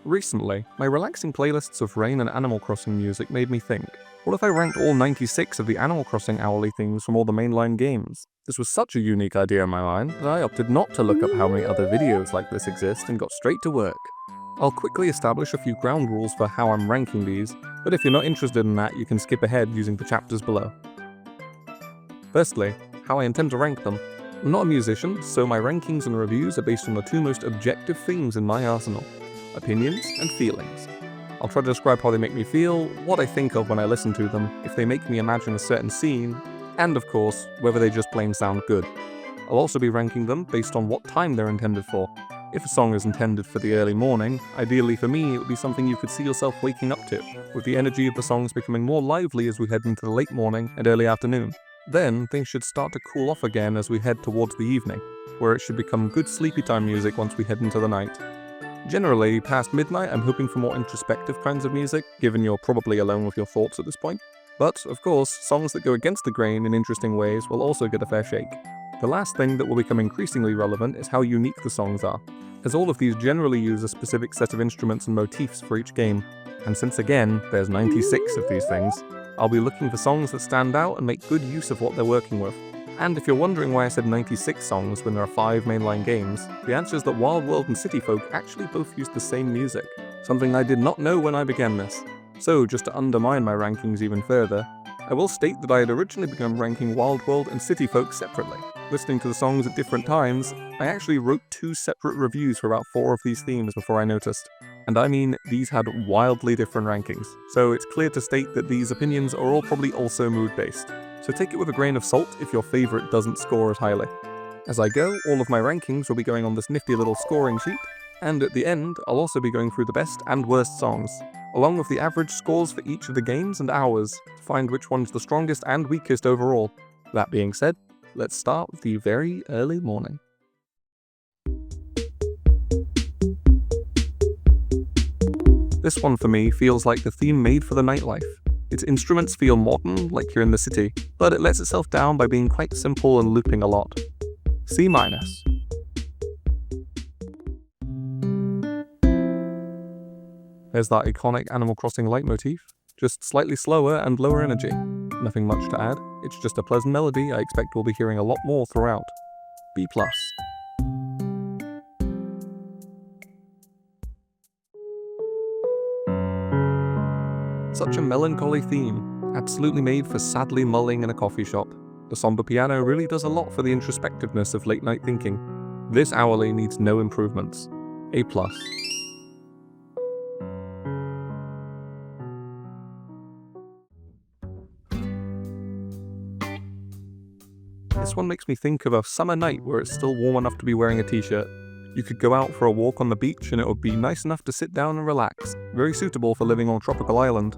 Recently, my relaxing playlists of rain and Animal Crossing music made me think, what if I ranked all 96 of the Animal Crossing hourly themes from all the mainline games? This was such a unique idea in my mind that I opted not to look up how many other videos like this exist and got straight to work. I'll quickly establish a few ground rules for how I'm ranking these, but if you're not interested in that, you can skip ahead using the chapters below. Firstly, how I intend to rank them. I'm not a musician, so my rankings and reviews are based on the two most objective themes in my arsenal: opinions and feelings. I'll try to describe how they make me feel, what I think of when I listen to them, if they make me imagine a certain scene, and of course, whether they just plain sound good. I'll also be ranking them based on what time they're intended for. If a song is intended for the early morning, ideally for me it would be something you could see yourself waking up to, with the energy of the songs becoming more lively as we head into the late morning and early afternoon. Then, things should start to cool off again as we head towards the evening, where it should become good sleepy time music once we head into the night. Generally, past midnight I'm hoping for more introspective kinds of music, given you're probably alone with your thoughts at this point. But, of course, songs that go against the grain in interesting ways will also get a fair shake. The last thing that will become increasingly relevant is how unique the songs are, as all of these generally use a specific set of instruments and motifs for each game. And since again, there's 96 of these things, I'll be looking for songs that stand out and make good use of what they're working with. And if you're wondering why I said 96 songs when there are 5 mainline games, the answer is that Wild World and City Folk actually both use the same music, something I did not know when I began this. So, just to undermine my rankings even further, I will state that I had originally begun ranking Wild World and City Folk separately. Listening to the songs at different times, I actually wrote 2 separate reviews for about 4 of these themes before I noticed. And I mean, these had wildly different rankings, so it's clear to state that these opinions are all probably also mood-based. So take it with a grain of salt if your favourite doesn't score as highly. As I go, all of my rankings will be going on this nifty little scoring sheet, and at the end, I'll also be going through the best and worst songs, along with the average scores for each of the games and hours, to find which one's the strongest and weakest overall. That being said, let's start with the very early morning. This one for me feels like the theme made for the nightlife. Its instruments feel modern, like you're in the city, but it lets itself down by being quite simple and looping a lot. C-. There's that iconic Animal Crossing leitmotif, just slightly slower and lower energy. Nothing much to add, it's just a pleasant melody I expect we'll be hearing a lot more throughout. B+. Such a melancholy theme, absolutely made for sadly mulling in a coffee shop. The somber piano really does a lot for the introspectiveness of late night thinking. This hourly needs no improvements. A+. This one makes me think of a summer night where it's still warm enough to be wearing a t-shirt. You could go out for a walk on the beach and it would be nice enough to sit down and relax, very suitable for living on a tropical island.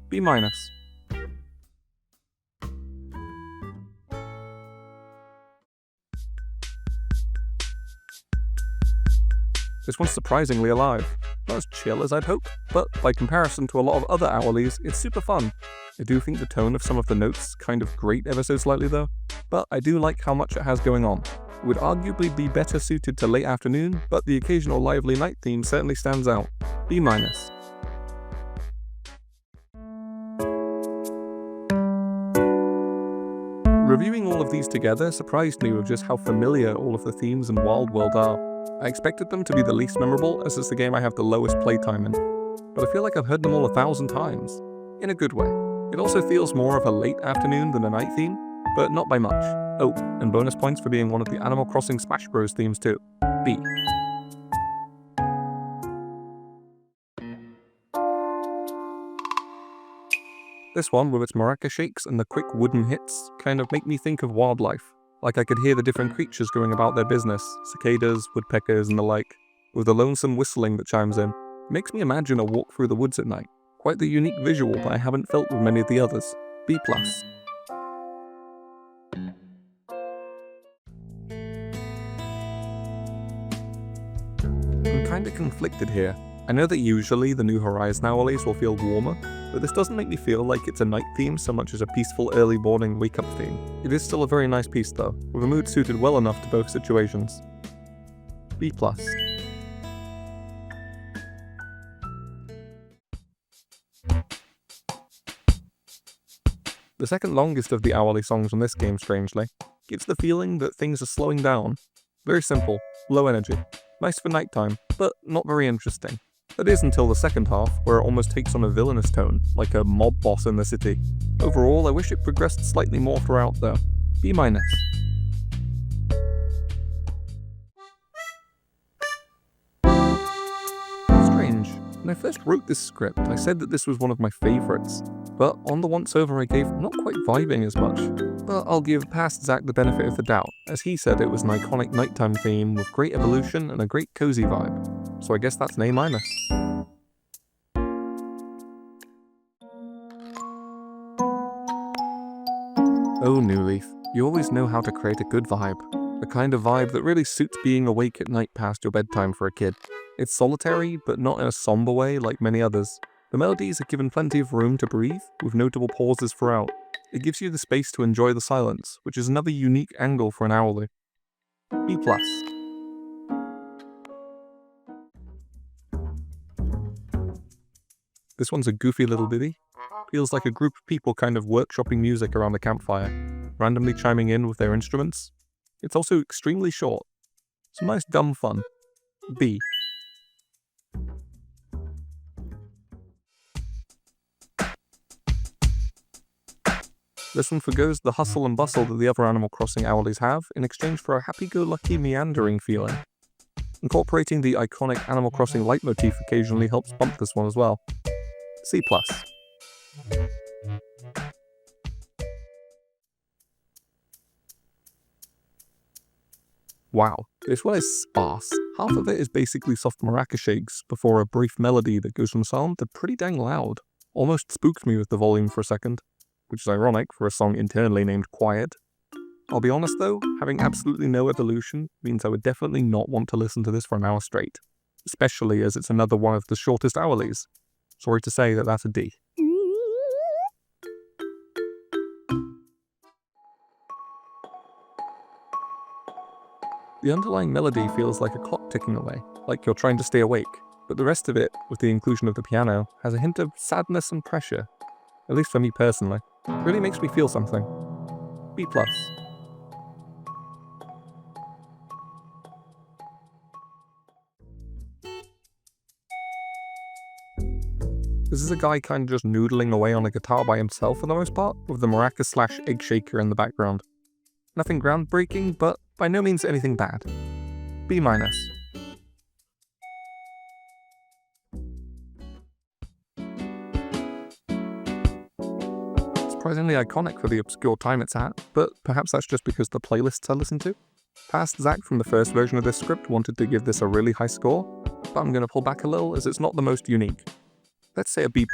B-. This one's surprisingly alive. Not as chill as I'd hoped, but by comparison to a lot of other hourlies, it's super fun. I do think the tone of some of the notes kind of grate ever so slightly though, but I do like how much it has going on. It would arguably be better suited to late afternoon, but the occasional lively night theme certainly stands out. B-. Reviewing all of these together surprised me with just how familiar all of the themes in Wild World are. I expected them to be the least memorable, as it's the game I have the lowest playtime in, but I feel like I've heard them all 1,000 times. In a good way. It also feels more of a late afternoon than a night theme, but not by much. Oh, and bonus points for being one of the Animal Crossing Smash Bros themes too. B. This one, with its maraca shakes and the quick wooden hits, kind of make me think of wildlife. Like I could hear the different creatures going about their business, cicadas, woodpeckers and the like, with the lonesome whistling that chimes in. It makes me imagine a walk through the woods at night. Quite the unique visual that I haven't felt with many of the others. B+. I'm kinda conflicted here. I know that usually the New Horizon hourlies will feel warmer, but this doesn't make me feel like it's a night theme so much as a peaceful early morning wake-up theme. It is still a very nice piece though, with a mood suited well enough to both situations. B+. The second longest of the hourly songs on this game, strangely, gives the feeling that things are slowing down. Very simple, low energy, nice for nighttime, but not very interesting. That is until the second half, where it almost takes on a villainous tone, like a mob boss in the city. Overall, I wish it progressed slightly more throughout though. B-. Strange. When I first wrote this script, I said that this was one of my favourites, but on the once-over I gave not quite vibing as much. But I'll give past Zach the benefit of the doubt, as he said it was an iconic nighttime theme with great evolution and a great cozy vibe. So I guess that's an A-. Oh, New Leaf, you always know how to create a good vibe. The kind of vibe that really suits being awake at night past your bedtime for a kid. It's solitary, but not in a somber way like many others. The melodies are given plenty of room to breathe, with notable pauses throughout. It gives you the space to enjoy the silence, which is another unique angle for an hourly. B+. This one's a goofy little ditty. Feels like a group of people kind of workshopping music around a campfire, randomly chiming in with their instruments. It's also extremely short. Some nice dumb fun. B. This one forgoes the hustle and bustle that the other Animal Crossing hourlies have in exchange for a happy-go-lucky meandering feeling. Incorporating the iconic Animal Crossing leitmotif occasionally helps bump this one as well. C+. Wow, this one is sparse. Half of it is basically soft maraca shakes before a brief melody that goes from silent to pretty dang loud. Almost spooked me with the volume for a second, which is ironic for a song internally named Quiet. I'll be honest though, having absolutely no evolution means I would definitely not want to listen to this for an hour straight, especially as it's another one of the shortest hourlies. Sorry to say that that's a D. The underlying melody feels like a clock ticking away, like you're trying to stay awake, but the rest of it, with the inclusion of the piano, has a hint of sadness and pressure. At least for me personally. It really makes me feel something. B+. This is a guy kind of just noodling away on a guitar by himself for the most part, with the maraca/egg shaker in the background. Nothing groundbreaking, but by no means anything bad. B-. Surprisingly iconic for the obscure time it's at, but perhaps that's just because the playlists I listen to. Past Zach from the first version of this script wanted to give this a really high score, but I'm gonna pull back a little as it's not the most unique. Let's say a B+.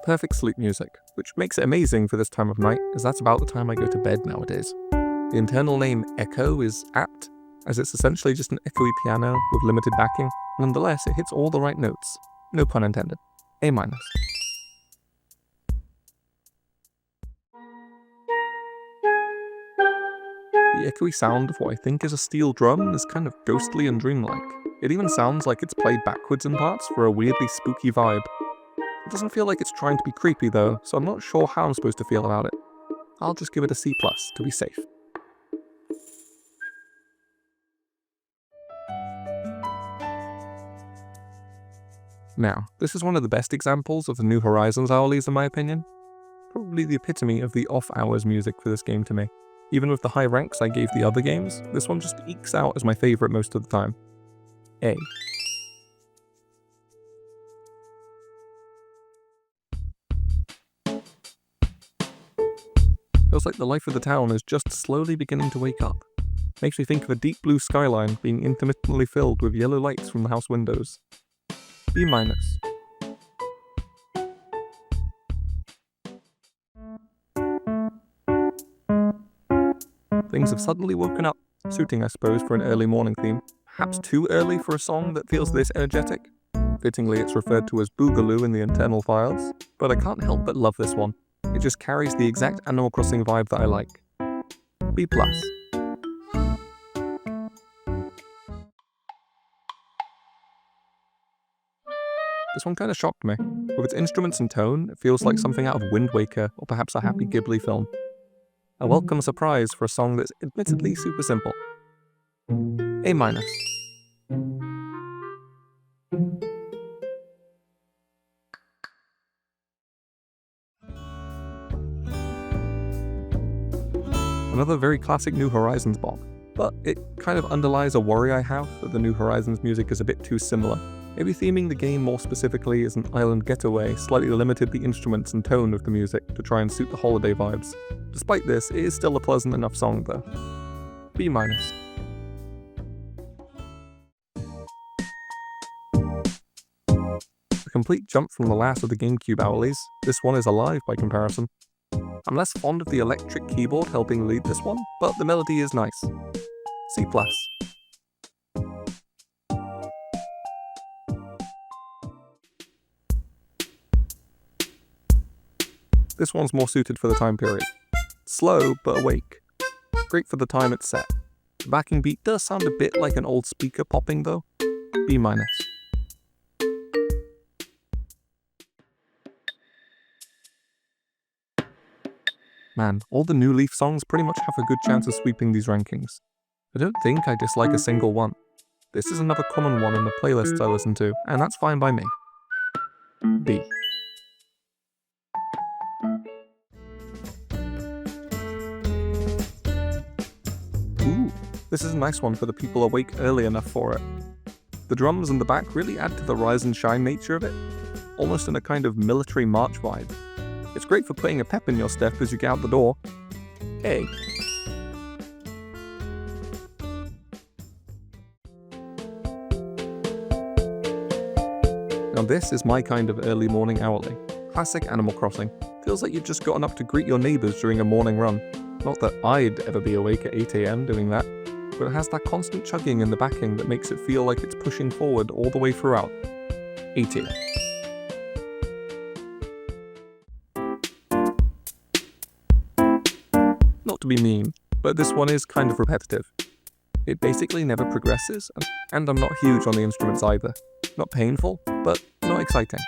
Perfect sleep music, which makes it amazing for this time of night, as that's about the time I go to bed nowadays. The internal name Echo is apt, as it's essentially just an echoey piano with limited backing. Nonetheless, it hits all the right notes. No pun intended. A-. The echoey sound of what I think is a steel drum is kind of ghostly and dreamlike. It even sounds like it's played backwards in parts for a weirdly spooky vibe. It doesn't feel like it's trying to be creepy though, so I'm not sure how I'm supposed to feel about it. I'll just give it a C+ to be safe. Now, this is one of the best examples of the New Horizons hourlies in my opinion. Probably the epitome of the off-hours music for this game to me. Even with the high ranks I gave the other games, this one just ekes out as my favourite most of the time. A. Feels like the life of the town is just slowly beginning to wake up. Makes me think of a deep blue skyline being intermittently filled with yellow lights from the house windows. B-. Things have suddenly woken up, suiting I suppose for an early morning theme. Perhaps too early for a song that feels this energetic. Fittingly it's referred to as Boogaloo in the internal files, but I can't help but love this one. It just carries the exact Animal Crossing vibe that I like. B+. This one kinda shocked me. With its instruments and tone, it feels like something out of Wind Waker or perhaps a Happy Ghibli film. A welcome surprise for a song that's admittedly super simple. A minus. Another very classic New Horizons bop, but it kind of underlies a worry I have that the New Horizons music is a bit too similar. Maybe theming the game more specifically as an island getaway slightly limited the instruments and tone of the music to try and suit the holiday vibes. Despite this, it is still a pleasant enough song though. B minus. A complete jump from the last of the Gamecube hourlies, this one is alive by comparison. I'm less fond of the electric keyboard helping lead this one, but the melody is nice. C+. This one's more suited for the time period. Slow, but awake. Great for the time it's set. The backing beat does sound a bit like an old speaker popping though. B minus. Man, all the New Leaf songs pretty much have a good chance of sweeping these rankings. I don't think I dislike a single one. This is another common one in the playlists I listen to, and that's fine by me. B. Ooh, this is a nice one for the people awake early enough for it. The drums and the back really add to the rise and shine nature of it, almost in a kind of military march vibe. It's great for putting a pep in your step as you get out the door. A. Now this is my kind of early morning hourly. Classic Animal Crossing. Feels like you've just gotten up to greet your neighbours during a morning run. Not that I'd ever be awake at 8 AM doing that, but it has that constant chugging in the backing that makes it feel like it's pushing forward all the way throughout. A tier. Not to be mean, but this one is kind of repetitive. It basically never progresses, and I'm not huge on the instruments either. Not painful, but not exciting.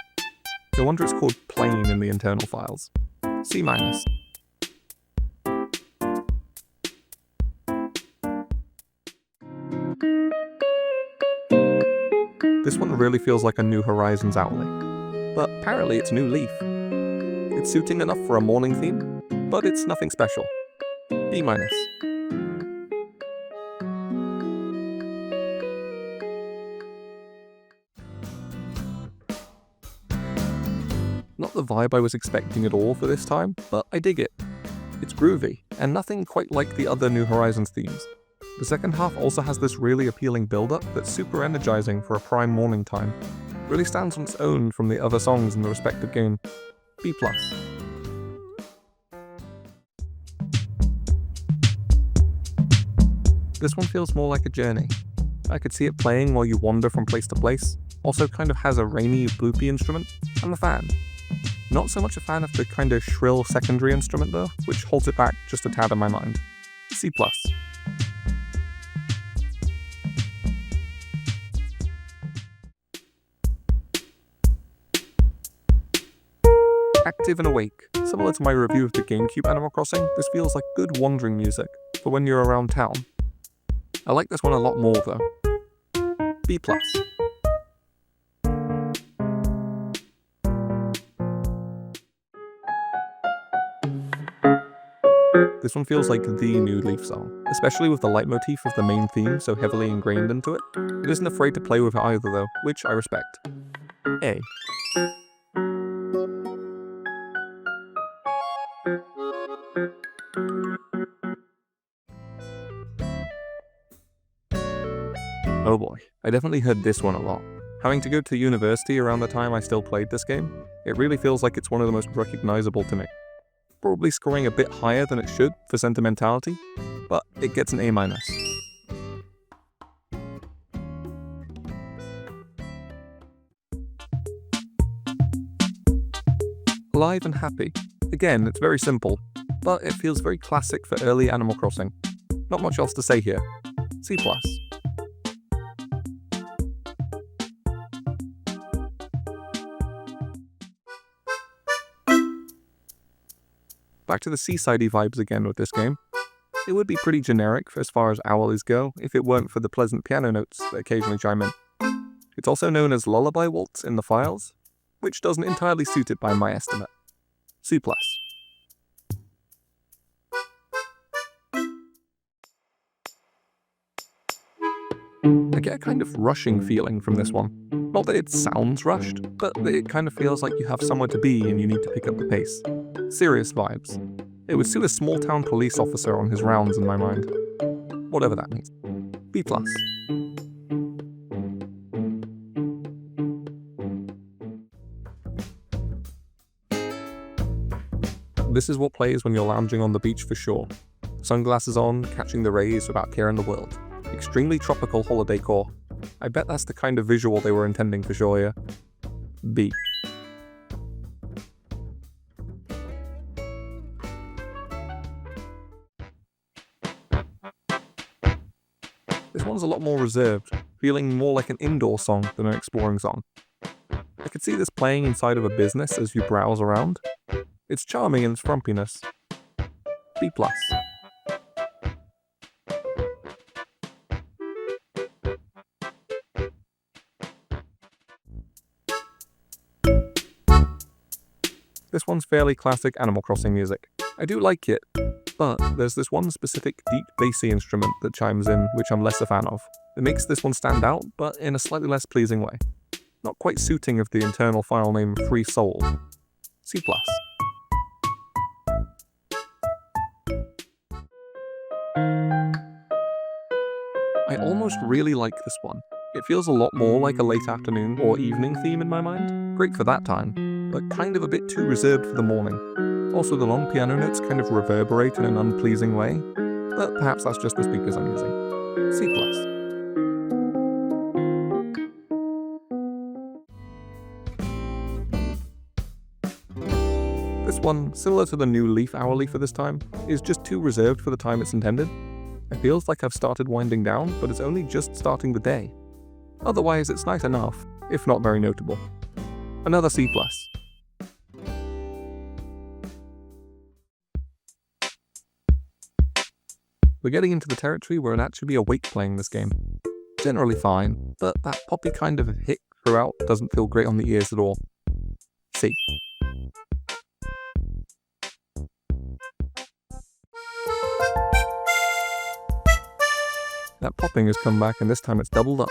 No wonder it's called plain in the internal files. C minus. This one really feels like a New Horizons hourly, but apparently it's New Leaf. It's suiting enough for a morning theme, but it's nothing special. B minus. Not the vibe I was expecting at all for this time, but I dig it. It's groovy, and nothing quite like the other New Horizons themes. The second half also has this really appealing build-up that's super energizing for a prime morning time. Really stands on its own from the other songs in the respective game. B+. This one feels more like a journey. I could see it playing while you wander from place to place. Also kind of has a rainy, bloopy instrument. I'm a fan. Not so much a fan of the kind of shrill secondary instrument though, which holds it back just a tad in my mind. C+. Active and awake. Similar to my review of the Gamecube Animal Crossing, this feels like good wandering music for when you're around town. I like this one a lot more though. B+. This one feels like the New Leaf song, especially with the leitmotif of the main theme so heavily ingrained into it. It isn't afraid to play with it either though, which I respect. A. Oh boy, I definitely heard this one a lot. Having to go to university around the time I still played this game, it really feels like it's one of the most recognizable to me. Probably scoring a bit higher than it should for sentimentality, but it gets an A-. Alive and happy. Again, it's very simple, but it feels very classic for early Animal Crossing. Not much else to say here. C+. Back to the seasidey vibes again with this game. It would be pretty generic as far as owlies go if it weren't for the pleasant piano notes that occasionally chime in. It's also known as Lullaby Waltz in the files, which doesn't entirely suit it by my estimate. C+. I get a kind of rushing feeling from this one. Not that it sounds rushed, but that it kind of feels like you have somewhere to be and you need to pick up the pace. Serious vibes. It would suit a small-town police officer on his rounds in my mind. Whatever that means. B+. This is what plays when you're lounging on the beach for sure. Sunglasses on, catching the rays without caring the world. Extremely tropical holiday core. I bet that's the kind of visual they were intending for sure, yeah. B. This one's a lot more reserved, feeling more like an indoor song than an exploring song. I could see this playing inside of a business as you browse around. It's charming in its frumpiness. B+. This one's fairly classic Animal Crossing music. I do like it, but there's this one specific deep bassy instrument that chimes in which I'm less a fan of. It makes this one stand out, but in a slightly less pleasing way. Not quite suiting of the internal file name Free Soul. C+. I almost really like this one. It feels a lot more like a late afternoon or evening theme in my mind. Great for that time, but kind of a bit too reserved for the morning. Also, the long piano notes kind of reverberate in an unpleasing way, but perhaps that's just the speakers I'm using. C+. This one, similar to the new Leaf Hourly for this time, is just too reserved for the time it's intended. It feels like I've started winding down, but it's only just starting the day. Otherwise, it's nice enough, if not very notable. Another C+. We're getting into the territory where it'd actually be awake playing this game. Generally fine, but that poppy kind of hit throughout doesn't feel great on the ears at all. C. That popping has come back and this time it's doubled up.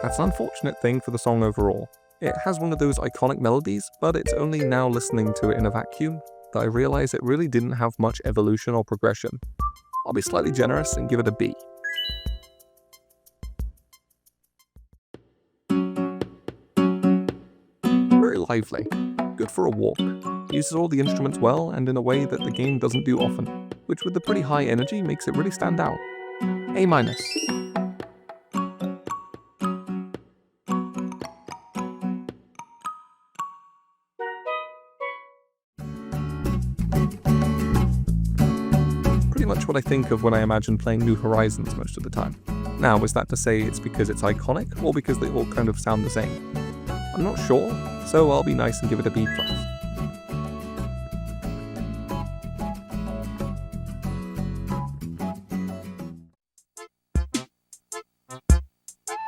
That's an unfortunate thing for the song overall. It has one of those iconic melodies, but it's only now listening to it in a vacuum that I realize it really didn't have much evolution or progression. I'll be slightly generous and give it a B. Very lively. Good for a walk. Uses all the instruments well and in a way that the game doesn't do often, which with the pretty high energy makes it really stand out. A-. Pretty much what I think of when I imagine playing New Horizons most of the time. Now, is that to say it's because it's iconic, or because they all kind of sound the same? I'm not sure, so I'll be nice and give it a B+.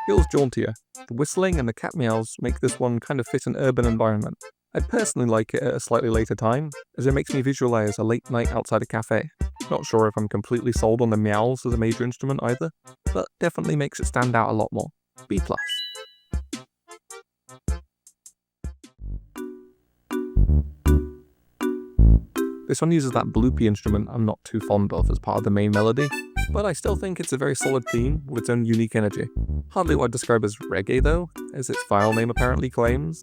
Feels jauntier. The whistling and the cat meows make this one kind of fit an urban environment. I'd personally like it at a slightly later time, as it makes me visualize a late night outside a cafe. Not sure if I'm completely sold on the meows as a major instrument either, but definitely makes it stand out a lot more. B+. This one uses that bloopy instrument I'm not too fond of as part of the main melody, but I still think it's a very solid theme with its own unique energy. Hardly what I'd describe as reggae though, as its file name apparently claims.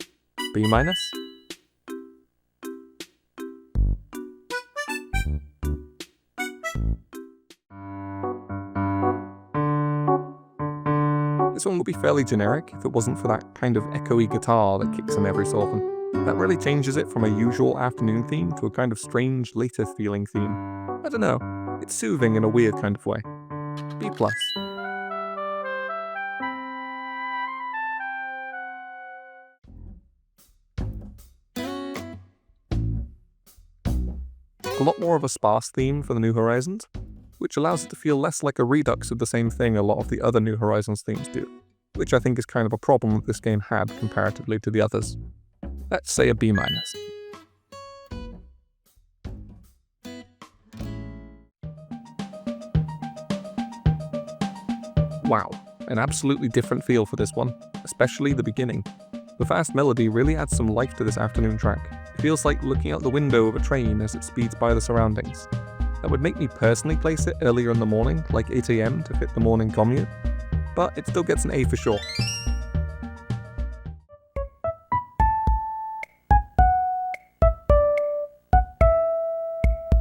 B-. This one would be fairly generic if it wasn't for that kind of echoey guitar that kicks in every so often. That really changes it from a usual afternoon theme to a kind of strange, later feeling theme. I don't know, it's soothing in a weird kind of way. B+. a lot more of a sparse theme for the New Horizons, which allows it to feel less like a redux of the same thing a lot of the other New Horizons themes do, which I think is kind of a problem that this game had comparatively to the others. Let's say a B-. Wow, an absolutely different feel for this one, especially the beginning. The fast melody really adds some life to this afternoon track. It feels like looking out the window of a train as it speeds by the surroundings. That would make me personally place it earlier in the morning, like 8 AM to fit the morning commute, but it still gets an A for sure.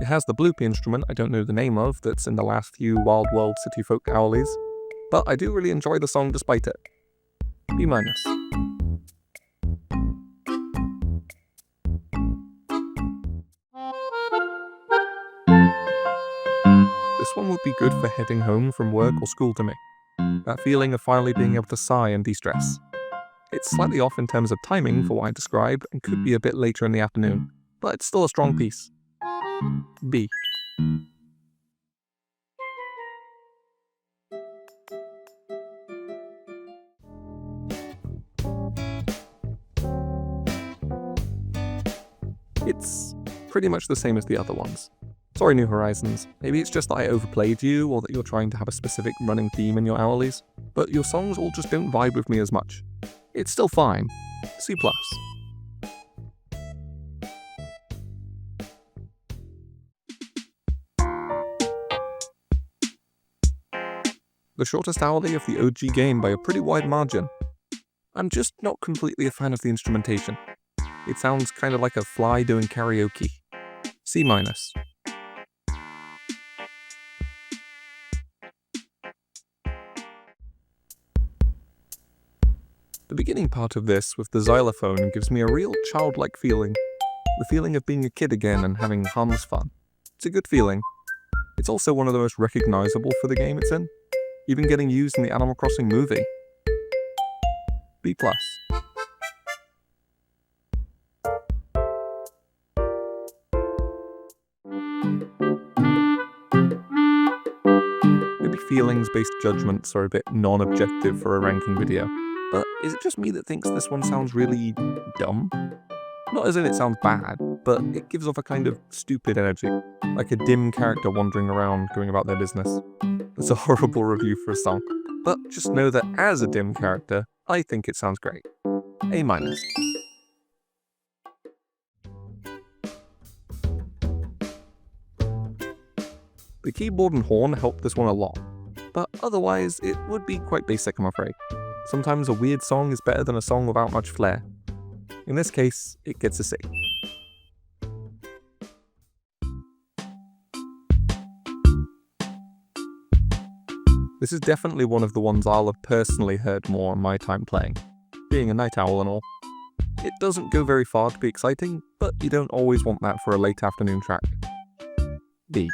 It has the bloopy instrument I don't know the name of that's in the last few Wild World City Folk Owlies, but I do really enjoy the song despite it. B-. This one would be good for heading home from work or school to me. That feeling of finally being able to sigh and de-stress. It's slightly off in terms of timing for what I described and could be a bit later in the afternoon, but it's still a strong piece. B. It's pretty much the same as the other ones. Sorry, New Horizons, maybe it's just that I overplayed you or that you're trying to have a specific running theme in your hourlies, but your songs all just don't vibe with me as much. It's still fine. C+. The shortest hourly of the OG game by a pretty wide margin. I'm just not completely a fan of the instrumentation. It sounds kind of like a fly doing karaoke. C-. The beginning part of this with the xylophone gives me a real childlike feeling. The feeling of being a kid again and having harmless fun. It's a good feeling. It's also one of the most recognizable for the game it's in, even getting used in the Animal Crossing movie. B+. Maybe feelings-based judgments are a bit non-objective for a ranking video, but is it just me that thinks this one sounds really dumb? Not as in it sounds bad, but it gives off a kind of stupid energy, like a dim character wandering around going about their business. It's a horrible review for a song, but just know that as a dim character, I think it sounds great. A-. The keyboard and horn help this one a lot, but otherwise it would be quite basic, I'm afraid. Sometimes a weird song is better than a song without much flair. In this case, it gets a C. This is definitely one of the ones I'll have personally heard more on my time playing, being a night owl and all. It doesn't go very far to be exciting, but you don't always want that for a late afternoon track. B.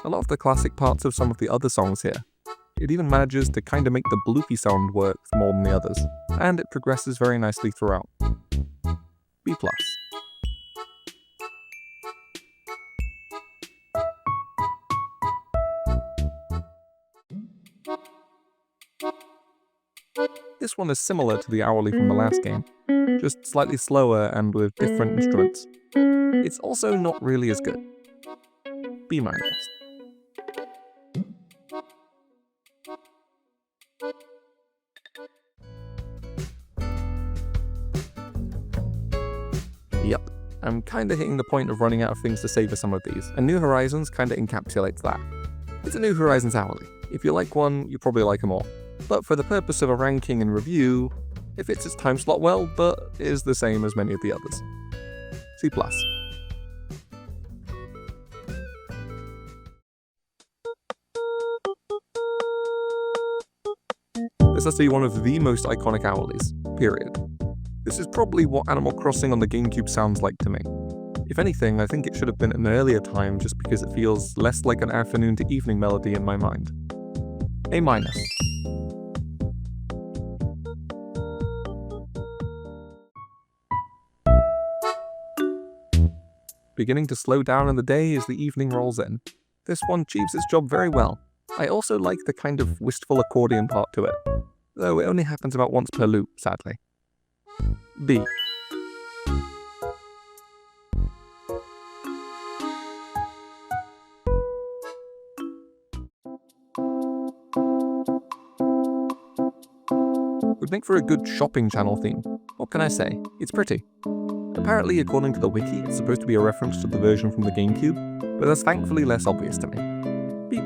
I love the classic parts of some of the other songs here. It even manages to kinda make the bloopy sound work more than the others, and it progresses very nicely throughout. B+. This one is similar to the hourly from the last game, just slightly slower and with different instruments. It's also not really as good. B-. Yep, I'm kinda hitting the point of running out of things to say for some of these, and New Horizons kinda encapsulates that. It's a New Horizons hourly. If you like one, you probably like them all. But for the purpose of a ranking and review, it fits its time slot well, but is the same as many of the others. C+. This has to be one of the most iconic hourlies, period. This is probably what Animal Crossing on the Gamecube sounds like to me. If anything, I think it should have been an earlier time just because it feels less like an afternoon to evening melody in my mind. A-. beginning to slow down in the day as the evening rolls in. This one achieves its job very well. I also like the kind of wistful accordion part to it, though it only happens about once per loop, sadly. B. Would make for a good shopping channel theme. What can I say? It's pretty. Apparently, according to the wiki, it's supposed to be a reference to the version from the Gamecube, but that's thankfully less obvious to me. B+.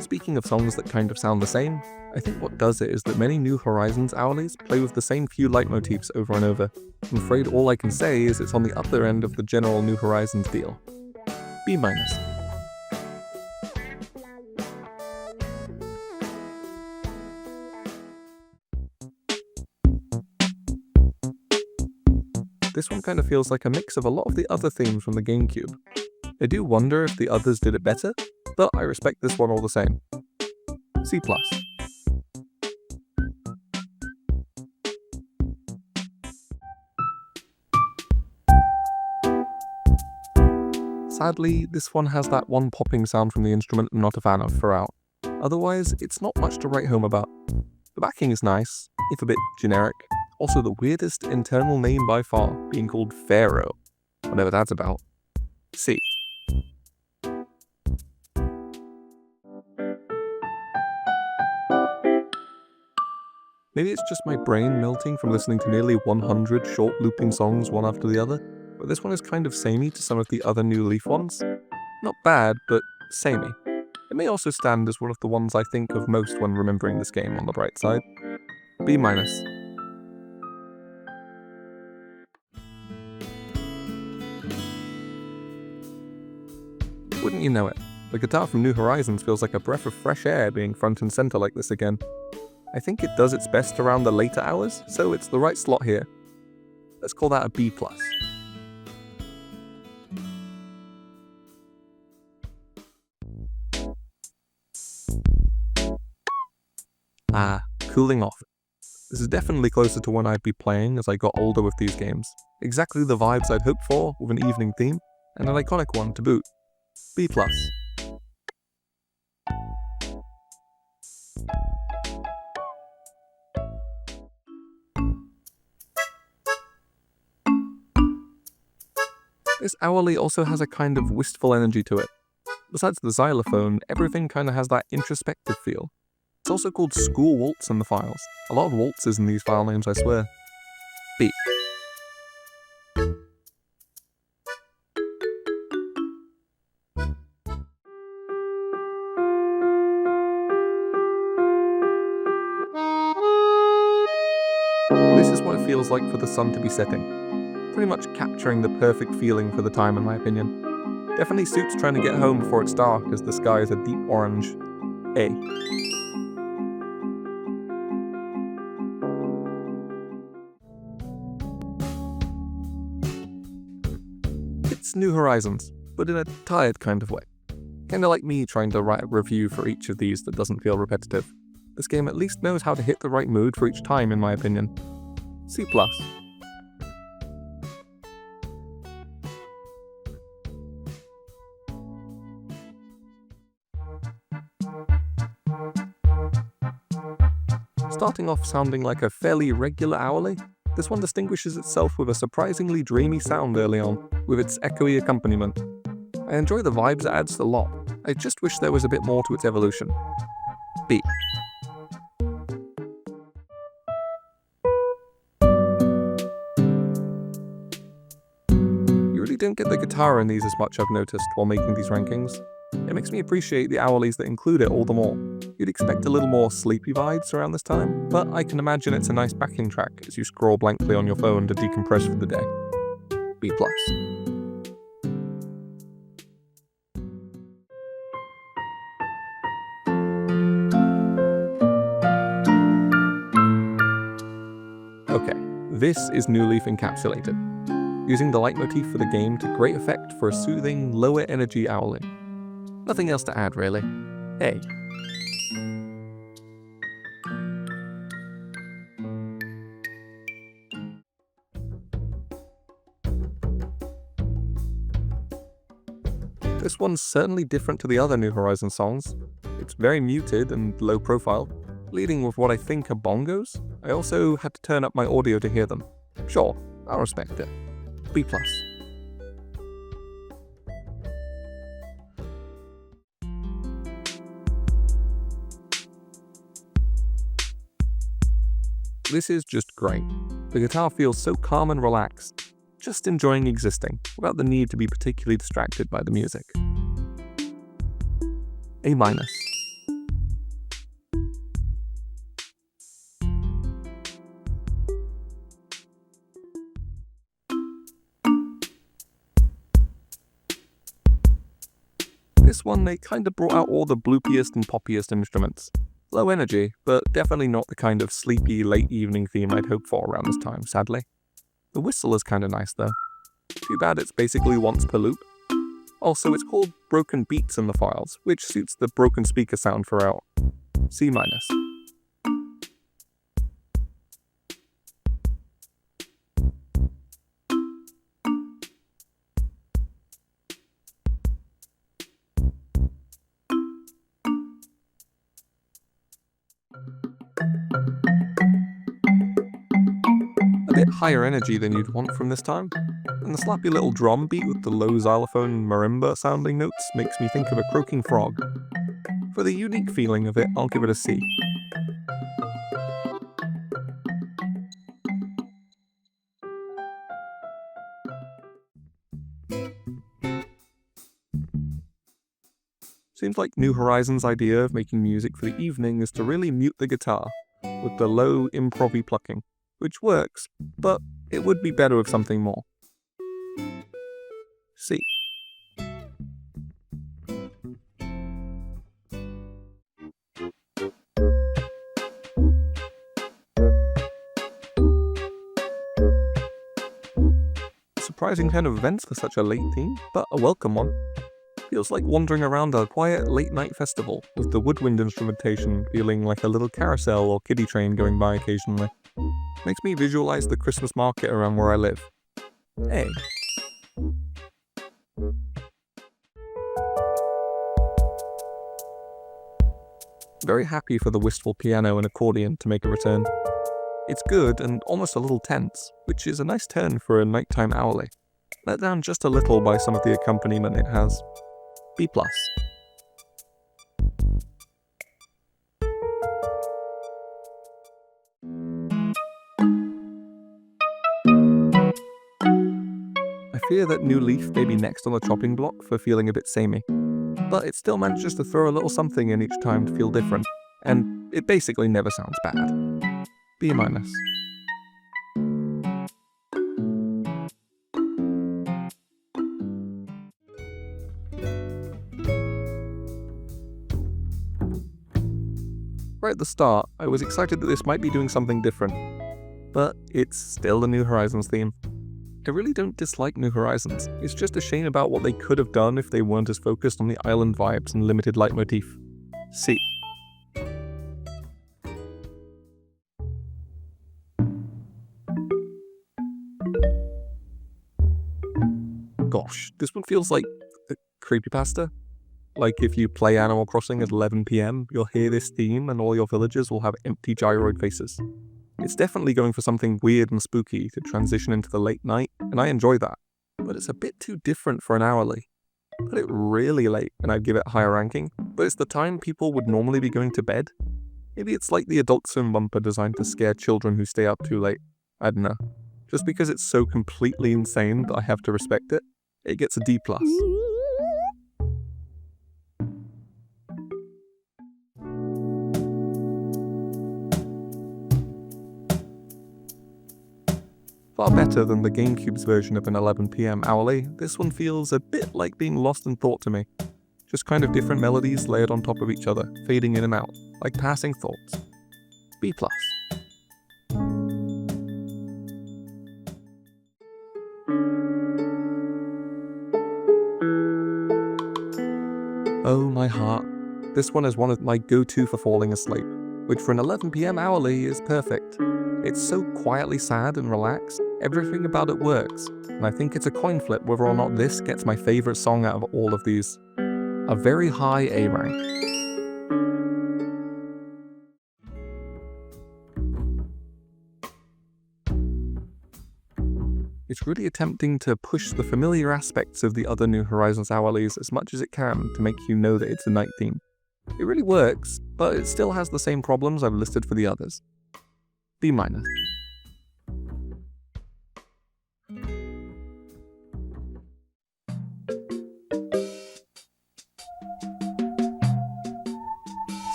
Speaking of songs that kind of sound the same, I think what does it is that many New Horizons owlies play with the same few leitmotifs over and over. I'm afraid all I can say is it's on the upper end of the general New Horizons deal. B-. This one kind of feels like a mix of a lot of the other themes from the Gamecube. I do wonder if the others did it better, but I respect this one all the same. C+. Sadly, this one has that one popping sound from the instrument I'm not a fan of throughout. Otherwise, it's not much to write home about. The backing is nice, if a bit generic. Also the weirdest internal name by far, being called Pharaoh. Whatever that's about. C. Maybe it's just my brain melting from listening to nearly 100 short looping songs one after the other, but this one is kind of samey to some of the other New Leaf ones. Not bad, but samey. It may also stand as one of the ones I think of most when remembering this game on the bright side. B-. Wouldn't you know it, the guitar from New Horizons feels like a breath of fresh air being front and center like this again. I think it does its best around the later hours, so it's the right slot here. Let's call that a B+. Cooling off. This is definitely closer to one I'd be playing as I got older with these games. Exactly the vibes I'd hoped for with an evening theme, and an iconic one to boot. B+. This hourly also has a kind of wistful energy to it. Besides the xylophone, everything kinda has that introspective feel. It's also called School Waltz in the files. A lot of waltzes in these file names, I swear. B. This is what it feels like for the sun to be setting. Pretty much capturing the perfect feeling for the time in my opinion. Definitely suits trying to get home before it's dark as the sky is a deep orange. A. It's New Horizons, but in a tired kind of way. Kinda like me trying to write a review for each of these that doesn't feel repetitive. This game at least knows how to hit the right mood for each time in my opinion. C+. Starting off sounding like a fairly regular hourly, this one distinguishes itself with a surprisingly dreamy sound early on, with its echoey accompaniment. I enjoy the vibes it adds a lot, I just wish there was a bit more to its evolution. B. You really don't get the guitar in these as much, I've noticed, while making these rankings. It makes me appreciate the hourlies that include it all the more. You'd expect a little more sleepy vibes around this time, but I can imagine it's a nice backing track as you scroll blankly on your phone to decompress for the day. B+. Okay, this is New Leaf encapsulated, using the leitmotif for the game to great effect for a soothing, lower energy hourly. Nothing else to add really. A. This one's certainly different to the other New Horizons songs. It's very muted and low profile, leading with what I think are bongos. I also had to turn up my audio to hear them. Sure, I'll respect it. B+. This is just great. The guitar feels so calm and relaxed, just enjoying existing, without the need to be particularly distracted by the music. A-. This one, they kinda brought out all the bloopiest and poppiest instruments. Low energy, but definitely not the kind of sleepy, late evening theme I'd hoped for around this time, sadly. The whistle is kinda nice though. Too bad it's basically once per loop. Also, it's called Broken Beats in the files, which suits the broken speaker sound throughout. C-. A bit higher energy than you'd want from this time, and the slappy little drum beat with the low xylophone marimba sounding notes makes me think of a croaking frog. For the unique feeling of it, I'll give it a C. Seems like New Horizons' idea of making music for the evening is to really mute the guitar, with the low improv-y plucking, which works, but it would be better with something more. C. Surprising turn of events for such a late theme, but a welcome one. Feels like wandering around a quiet late-night festival, with the woodwind instrumentation feeling like a little carousel or kiddie train going by occasionally. Makes me visualize the Christmas market around where I live. A. Very happy for the wistful piano and accordion to make a return. It's good and almost a little tense, which is a nice turn for a nighttime hourly. Let down just a little by some of the accompaniment it has. B+. I fear that New Leaf may be next on the chopping block for feeling a bit samey, but it still manages to throw a little something in each time to feel different, and it basically never sounds bad. B-. Right at the start, I was excited that this might be doing something different, but it's still the New Horizons theme. I really don't dislike New Horizons, it's just a shame about what they could have done if they weren't as focused on the island vibes and limited leitmotif. C. Gosh, this one feels like a creepypasta. Like if you play Animal Crossing at 11 PM, you'll hear this theme and all your villagers will have empty gyroid faces. It's definitely going for something weird and spooky to transition into the late night, and I enjoy that. But it's a bit too different for an hourly. Put it really late and I'd give it a higher ranking, but it's the time people would normally be going to bed. Maybe it's like the Adult Swim bumper designed to scare children who stay up too late. I don't know. Just because it's so completely insane that I have to respect it, it gets a D+. Far better than the Gamecube's version of an 11 PM hourly, this one feels a bit like being lost in thought to me. Just kind of different melodies layered on top of each other, fading in and out, like passing thoughts. B+. Oh my heart. This one is one of my go-to for falling asleep, which for an 11 PM hourly is perfect. It's so quietly sad and relaxed, everything about it works, and I think it's a coin flip whether or not this gets my favourite song out of all of these. a very high A rank. It's really attempting to push the familiar aspects of the other New Horizons hourlies as much as it can to make you know that it's a night theme. It really works, but it still has the same problems I've listed for the others. B-.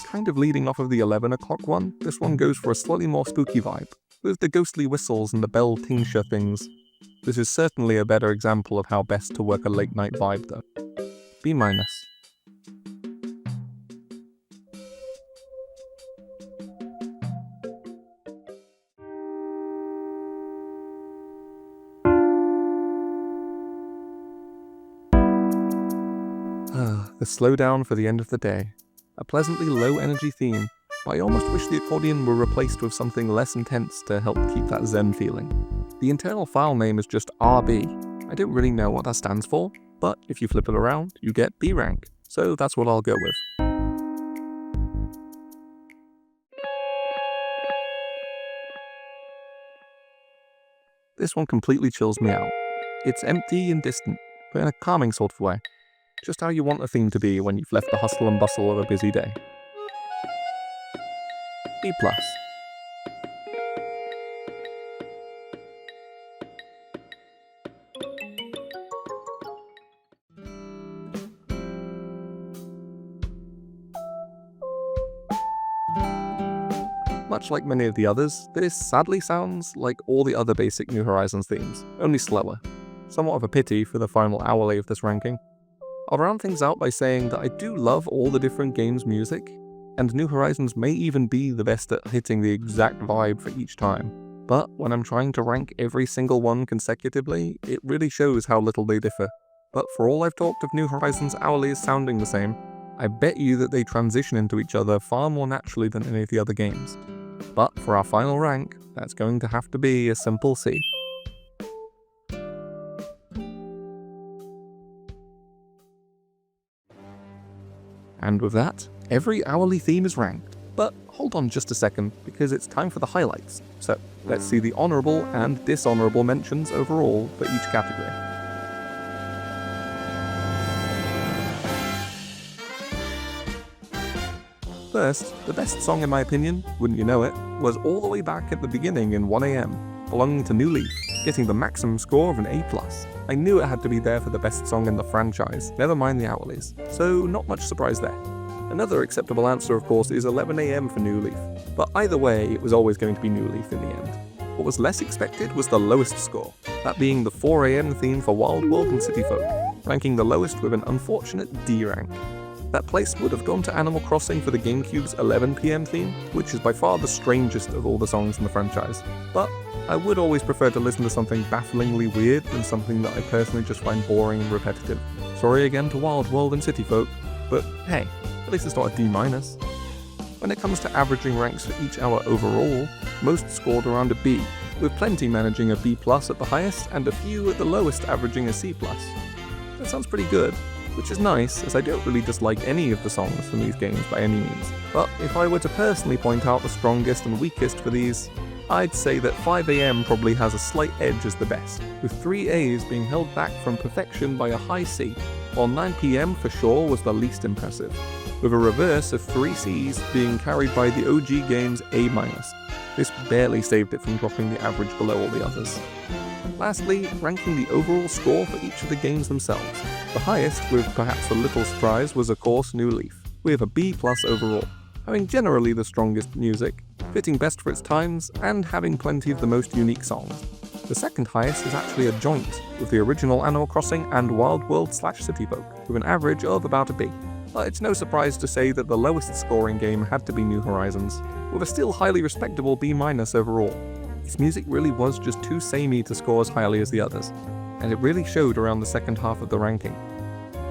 Kind of leading off of the 11 o'clock one, this one goes for a slightly more spooky vibe, with the ghostly whistles and the bell tingsha things. This is certainly a better example of how best to work a late night vibe though. B-. The slowdown for the end of the day. A pleasantly low-energy theme, but I almost wish the accordion were replaced with something less intense to help keep that zen feeling. The internal file name is just RB. I don't really know what that stands for, but if you flip it around, you get B rank, so that's what I'll go with. This one completely chills me out. It's empty and distant, but in a calming sort of way. Just how you want a theme to be when you've left the hustle and bustle of a busy day. B+. Much like many of the others, this sadly sounds like all the other basic New Horizons themes, only slower. Somewhat of a pity for the final hourly of this ranking. I'll round things out by saying that I do love all the different games' music, and New Horizons may even be the best at hitting the exact vibe for each time. But when I'm trying to rank every single one consecutively, it really shows how little they differ. But for all I've talked of New Horizons hourlies sounding the same, I bet you that they transition into each other far more naturally than any of the other games. But for our final rank, that's going to have to be a simple C. And with that, every hourly theme is ranked. But hold on just a second, because it's time for the highlights. So, let's see the honourable and dishonourable mentions overall for each category. First, the best song in my opinion, wouldn't you know it, was all the way back at the beginning in 1am, belonging to New Leaf, getting the maximum score of an A+. I knew it had to be there for the best song in the franchise, never mind the hourlies, so not much surprise there. Another acceptable answer of course is 11am for New Leaf, but either way it was always going to be New Leaf in the end. What was less expected was the lowest score, that being the 4am theme for Wild World and City Folk, ranking the lowest with an unfortunate D rank. That place would have gone to Animal Crossing for the Gamecube's 11pm theme, which is by far the strangest of all the songs in the franchise. But I would always prefer to listen to something bafflingly weird than something that I personally just find boring and repetitive. Sorry again to Wild World and City Folk, but hey, at least it's not a D-. When it comes to averaging ranks for each hour overall, most scored around a B, with plenty managing a B+ at the highest and a few at the lowest averaging a C+. That sounds pretty good, which is nice, as I don't really dislike any of the songs from these games by any means. But if I were to personally point out the strongest and weakest for these, I'd say that 5am probably has a slight edge as the best, with 3 A's being held back from perfection by a high C, while 9pm for sure was the least impressive, with a reverse of 3 C's being carried by the OG game's A-. This barely saved it from dropping the average below all the others. Lastly, ranking the overall score for each of the games themselves. The highest, with perhaps a little surprise, was of course New Leaf, with a B+ overall, having generally the strongest music, fitting best for its times, and having plenty of the most unique songs. The second highest is actually a joint, with the original Animal Crossing and Wild World/City Folk, with an average of about a B. But it's no surprise to say that the lowest scoring game had to be New Horizons, with a still highly respectable B- overall. Its music really was just too samey to score as highly as the others, and it really showed around the second half of the ranking.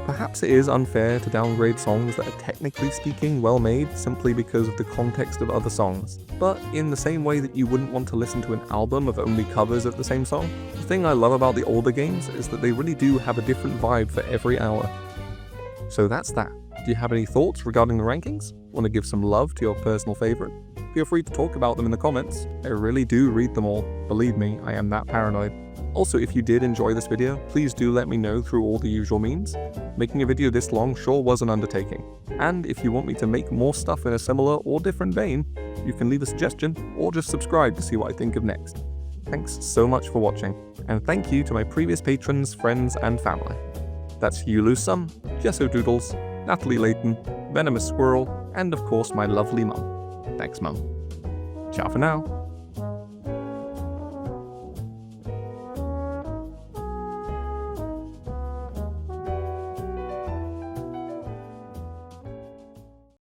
Perhaps it is unfair to downgrade songs that are technically speaking well made simply because of the context of other songs, but in the same way that you wouldn't want to listen to an album of only covers of the same song, the thing I love about the older games is that they really do have a different vibe for every hour. So that's that. Do you have any thoughts regarding the rankings? Want to give some love to your personal favorite? Feel free to talk about them in the comments. I really do read them all. Believe me, I am that paranoid. Also, if you did enjoy this video, please do let me know through all the usual means. Making a video this long sure was an undertaking. And if you want me to make more stuff in a similar or different vein, you can leave a suggestion or just subscribe to see what I think of next. Thanks so much for watching, and thank you to my previous patrons, friends, and family. That's Yulusum, Jesso Doodles, Natalie Layton, Venomous Squirrel, and of course my lovely mum. Thanks, Mum. Ciao for now.